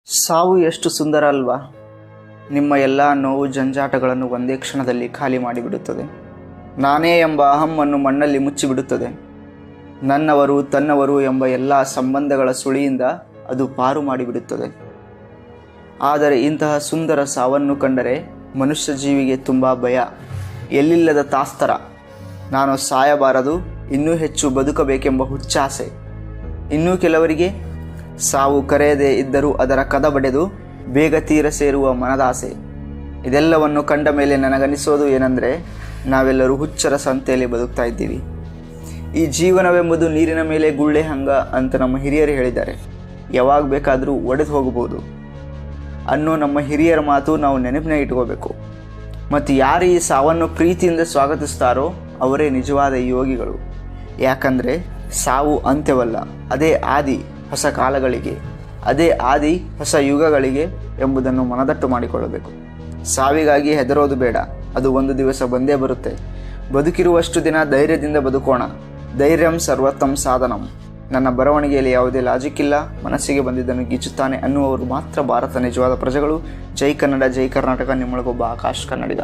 ಸಾವು ಎಷ್ಟು ಸುಂದರ ಅಲ್ವಾ. ನಿಮ್ಮ ಎಲ್ಲ ನೋವು ಜಂಜಾಟಗಳನ್ನು ಒಂದೇ ಕ್ಷಣದಲ್ಲಿ ಖಾಲಿ ಮಾಡಿಬಿಡುತ್ತದೆ. ನಾನೇ ಎಂಬ ಅಹಮ್ಮನ್ನು ಮಣ್ಣಲ್ಲಿ ಮುಚ್ಚಿಬಿಡುತ್ತದೆ. ನನ್ನವರು ತನ್ನವರು ಎಂಬ ಎಲ್ಲ ಸಂಬಂಧಗಳ ಸುಳಿಯಿಂದ ಅದು ಪಾರು ಮಾಡಿಬಿಡುತ್ತದೆ. ಆದರೆ ಇಂತಹ ಸುಂದರ ಸಾವನ್ನು ಕಂಡರೆ ಮನುಷ್ಯ ಜೀವಿಗೆ ತುಂಬ ಭಯ, ಎಲ್ಲಿಲ್ಲದ ತಾಸ್ತರ. ನಾನು ಸಾಯಬಾರದು, ಇನ್ನೂ ಹೆಚ್ಚು ಬದುಕಬೇಕೆಂಬ ಹುಚ್ಚಾಸೆ. ಇನ್ನೂ ಕೆಲವರಿಗೆ ಸಾವು ಕರೆಯದೇ ಇದ್ದರೂ ಅದರ ಕದ ಬಡೆದು ಬೇಗ ತೀರ ಸೇರುವ ಮನದಾಸೆ. ಇದೆಲ್ಲವನ್ನು ಕಂಡ ಮೇಲೆ ನನಗನಿಸೋದು ಏನಂದರೆ, ನಾವೆಲ್ಲರೂ ಹುಚ್ಚರ ಸಂತೆಯಲ್ಲಿ ಬದುಕ್ತಾ ಇದ್ದೀವಿ. ಈ ಜೀವನವೆಂಬುದು ನೀರಿನ ಮೇಲೆ ಗುಳ್ಳೆ ಹಂಗ ಅಂತ ನಮ್ಮ ಹಿರಿಯರು ಹೇಳಿದ್ದಾರೆ. ಯಾವಾಗ ಬೇಕಾದರೂ ಒಡೆದು ಹೋಗಬಹುದು ಅನ್ನೋ ನಮ್ಮ ಹಿರಿಯರ ಮಾತು ನಾವು ನೆನಪಿನ ಇಟ್ಕೋಬೇಕು. ಮತ್ತು ಯಾರು ಈ ಸಾವನ್ನು ಪ್ರೀತಿಯಿಂದ ಸ್ವಾಗತಿಸ್ತಾರೋ ಅವರೇ ನಿಜವಾದ ಯೋಗಿಗಳು. ಯಾಕಂದರೆ ಸಾವು ಅಂತ್ಯವಲ್ಲ, ಅದೇ ಆದಿ ಹೊಸ ಕಾಲಗಳಿಗೆ, ಅದೇ ಆದಿ ಹೊಸ ಯುಗಗಳಿಗೆ ಎಂಬುದನ್ನು ಮನದಟ್ಟು ಮಾಡಿಕೊಳ್ಳಬೇಕು. ಸಾವಿಗಾಗಿ ಹೆದರೋದು ಬೇಡ, ಅದು ಒಂದು ದಿವಸ ಬಂದೇ ಬರುತ್ತೆ. ಬದುಕಿರುವಷ್ಟು ದಿನ ಧೈರ್ಯದಿಂದ ಬದುಕೋಣ. ಧೈರ್ಯಂ ಸರ್ವೋತ್ತಮ ಸಾಧನಂ. ನನ್ನ ಬರವಣಿಗೆಯಲ್ಲಿ ಯಾವುದೇ ಲಾಜಿಕ್ ಇಲ್ಲ, ಮನಸ್ಸಿಗೆ ಬಂದಿದ್ದನ್ನು ಗೀಚುತ್ತಾನೆ ಅನ್ನುವರು ಮಾತ್ರ ಭಾರತ ನಿಜವಾದ ಪ್ರಜೆಗಳು. ಜೈ ಕನ್ನಡ, ಜೈ ಕರ್ನಾಟಕ. ನಿಮ್ಮೊಳಗೊಬ್ಬ ಆಕಾಶ್ ಕನ್ನಡಿಗ.